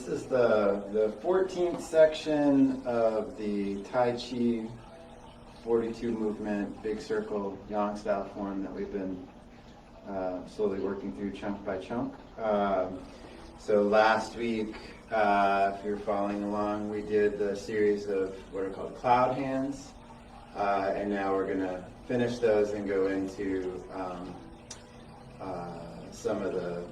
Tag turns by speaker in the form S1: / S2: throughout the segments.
S1: is the 14th section of the Tai Chi 42 movement, big circle, yang style form that we've been slowly working through chunk by chunk. So last week, if you're following along, we did the series of what are called cloud hands. And now we're going to finish those and go into some of the,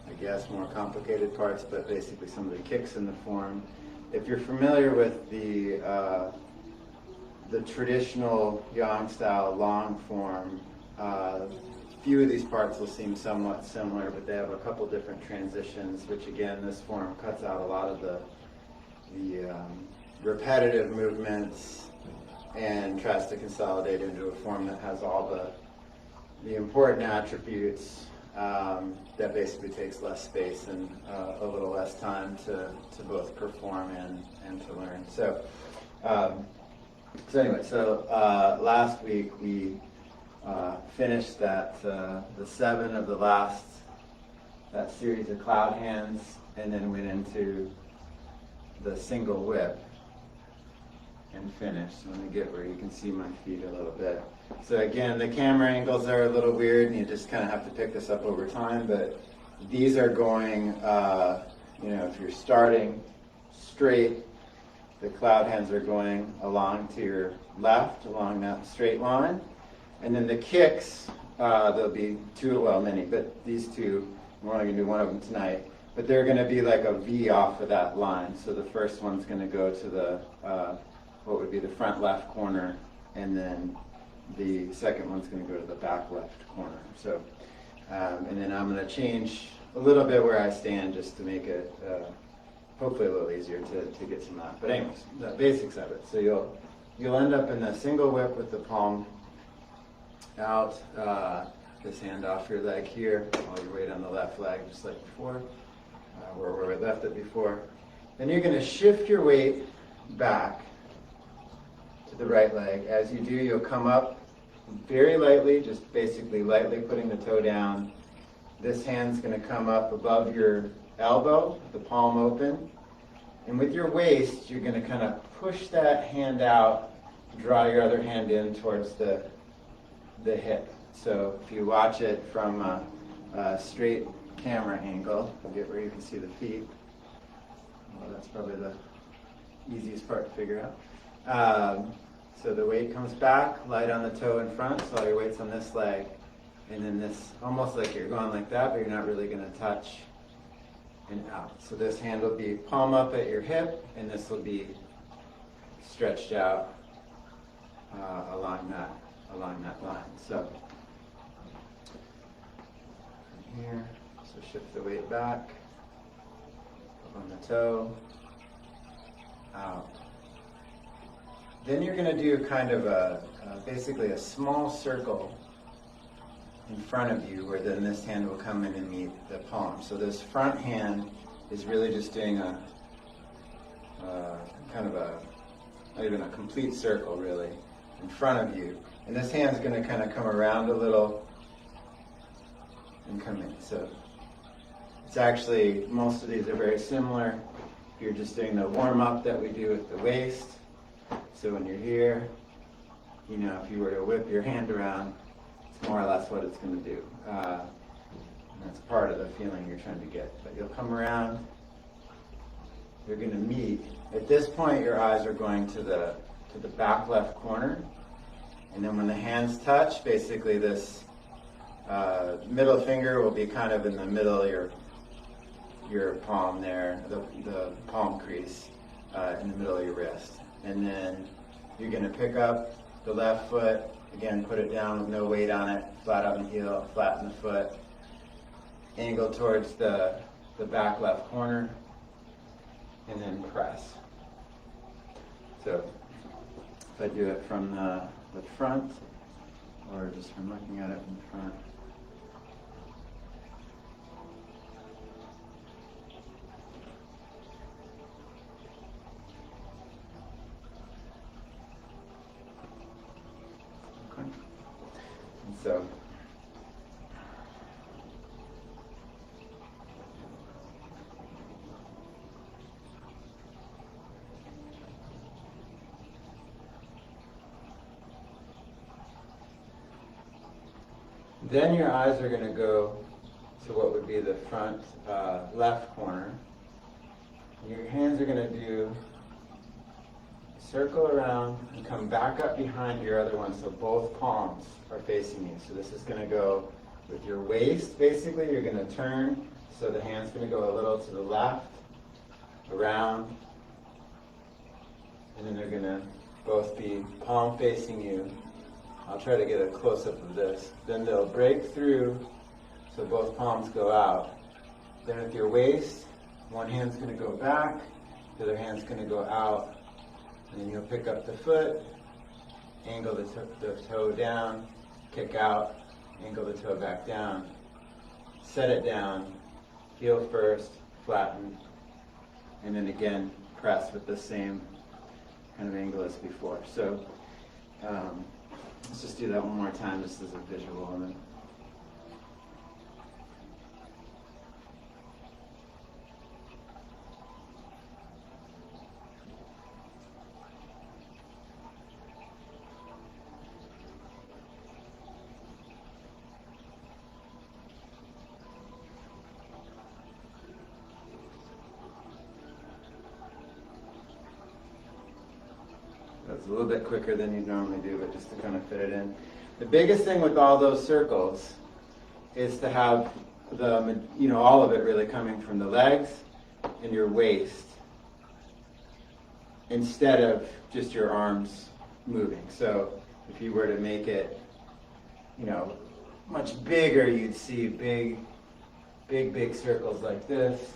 S1: I guess, more complicated parts, but basically some of the kicks in the form. If you're familiar with the traditional yang style long form, few of these parts will seem somewhat similar, but they have a couple different transitions, which again, this form cuts out a lot of the repetitive movements and tries to consolidate into a form that has all the important attributes that basically takes less space and a little less time to both perform and to learn. So anyway, last week we finished that the 7 of the last that series of cloud hands, and then went into the single whip and finished. So let me get where you can see my feet a little bit. So again, the camera angles are a little weird, and you just kind of have to pick this up over time, but these are going, if you're starting straight, the cloud hands are going along to your left, along that straight line. And then the kicks, there'll be many, but these two, we're only going to do one of them tonight, but they're going to be like a V off of that line. So the first one's going to go to the, what would be the front left corner, and then the second one's going to go to the back left corner. So, and then I'm going to change a little bit where I stand just to make it hopefully a little easier to get some of that. But anyways, the basics of it. So you'll end up in the single whip with the palm out, this hand off your leg here, all your weight on the left leg, just like before, where we left it before. Then you're going to shift your weight back to the right leg. As you do, you'll come up very lightly, just basically lightly putting the toe down. This hand's going to come up above your elbow, the palm open. And with your waist, you're going to kind of push that hand out, draw your other hand in towards the hip. So if you watch it from a straight camera angle, you'll get where you can see the feet. Well, that's probably the easiest part to figure out. So the weight comes back, light on the toe in front, so all your weight's on this leg. And then this, almost like you're going like that, but you're not really going to touch and out. So this hand will be palm up at your hip, and this will be stretched out along that line. So from here, so shift the weight back, up on the toe, out. Then you're going to do kind of basically a small circle in front of you, where then this hand will come in and meet the palm. So this front hand is really just doing a kind of not even a complete circle really, in front of you. And this hand's going to kind of come around a little and come in. So it's actually, most of these are very similar. You're just doing the warm-up that we do with the waist. So when you're here, if you were to whip your hand around, it's more or less what it's going to do. And that's part of the feeling you're trying to get. But you'll come around, you're going to meet. At this point, your eyes are going to the back left corner. And then when the hands touch, basically this middle finger will be kind of in the middle of your palm there, the palm crease in the middle of your wrist. And then you're going to pick up the left foot, again, put it down with no weight on it, flat on the heel, flatten the foot, angle towards the back left corner, and then press. So if I do it from the front, or just from looking at it in front. Okay. And so Then your eyes are going to go to what would be the front left corner. Your hands are going to do circle around and come back up behind your other one so both palms are facing you. So this is going to go with your waist, basically. You're going to turn, so the hand's going to go a little to the left, around, and then they're going to both be palm facing you. I'll try to get a close-up of this. Then they'll break through, so both palms go out. Then with your waist, one hand's going to go back, the other hand's going to go out, and then you'll pick up the foot, angle the toe down, kick out, angle the toe back down, set it down, heel first, flatten, and then again press with the same kind of angle as before. So let's just do that one more time just as a visual. And then that's a little bit quicker than you normally do, but just to kind of fit it in. The biggest thing with all those circles is to have the, all of it really coming from the legs and your waist instead of just your arms moving. So if you were to make it, much bigger, you'd see big circles like this,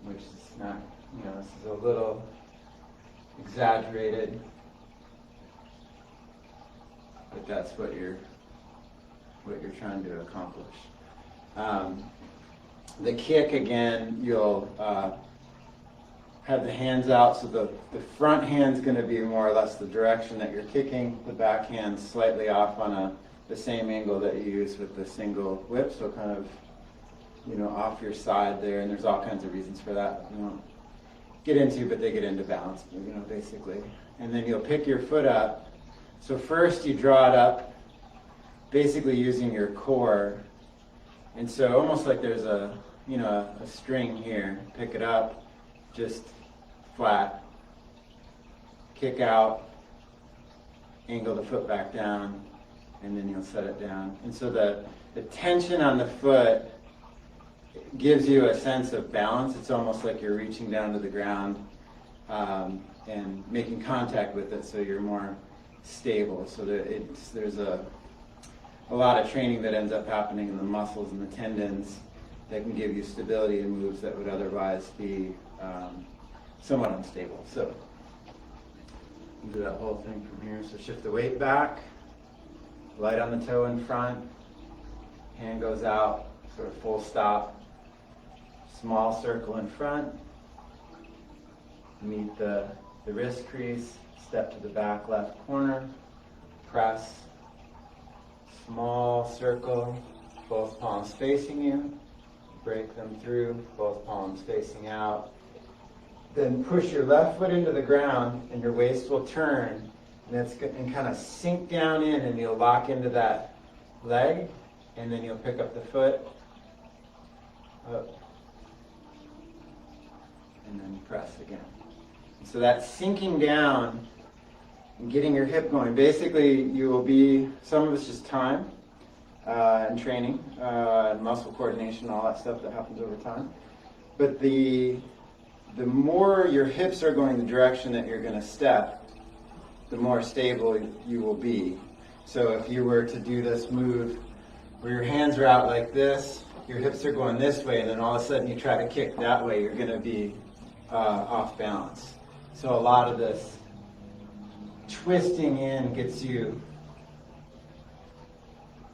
S1: which is not, this is a little exaggerated, but that's what you're trying to accomplish. The kick, again, you'll have the hands out, so the front hand's going to be more or less the direction that you're kicking, the back hand's slightly off on the same angle that you use with the single whip, so kind of off your side there, and there's all kinds of reasons for that. Get into, but they get into balance, basically. And then you'll pick your foot up. So first you draw it up, basically using your core. And so almost like there's a string here. Pick it up, just flat. Kick out, angle the foot back down, and then you'll set it down. And so the tension on the foot gives you a sense of balance. It's almost like you're reaching down to the ground and making contact with it, so you're more stable. So there's a lot of training that ends up happening in the muscles and the tendons that can give you stability in moves that would otherwise be somewhat unstable. So we'll do that whole thing from here. So shift the weight back, light on the toe in front, hand goes out, sort of full stop. Small circle in front, meet the wrist crease, step to the back left corner, press, small circle, both palms facing you, break them through, both palms facing out. Then push your left foot into the ground and your waist will turn, and kind of sink down in, and you'll lock into that leg, and then you'll pick up the foot, up, and then press again. So that's sinking down and getting your hip going. Basically, you will be, some of it's just time and training, and muscle coordination, all that stuff that happens over time. But the more your hips are going the direction that you're going to step, the more stable you will be. So if you were to do this move where your hands are out like this, your hips are going this way, and then all of a sudden you try to kick that way, you're going to be off balance. So a lot of this twisting in gets you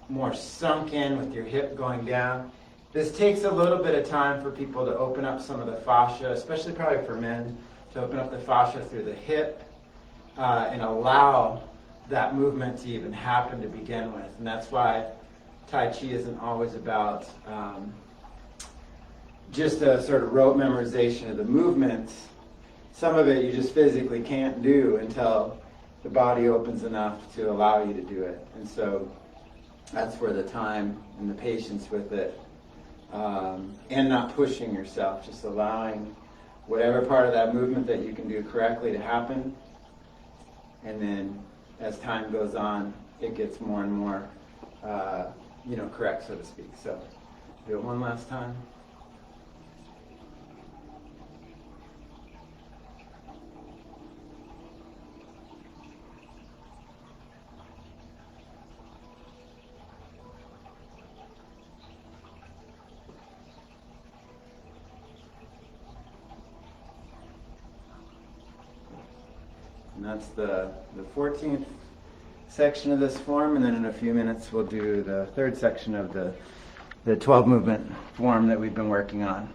S1: more sunk in with your hip going down. This takes a little bit of time for people to open up some of the fascia, especially probably for men, to open up the fascia through the hip and allow that movement to even happen to begin with. And that's why Tai Chi isn't always about just a sort of rote memorization of the movements. Some of it you just physically can't do until the body opens enough to allow you to do it. And so That's where the time and the patience with it, and not pushing yourself, just allowing whatever part of that movement that you can do correctly to happen. And then as time goes on, it gets more and more, correct, so to speak. So do it one last time. And that's the 14th section of this form, and then in a few minutes we'll do the third section of the 12 movement form that we've been working on.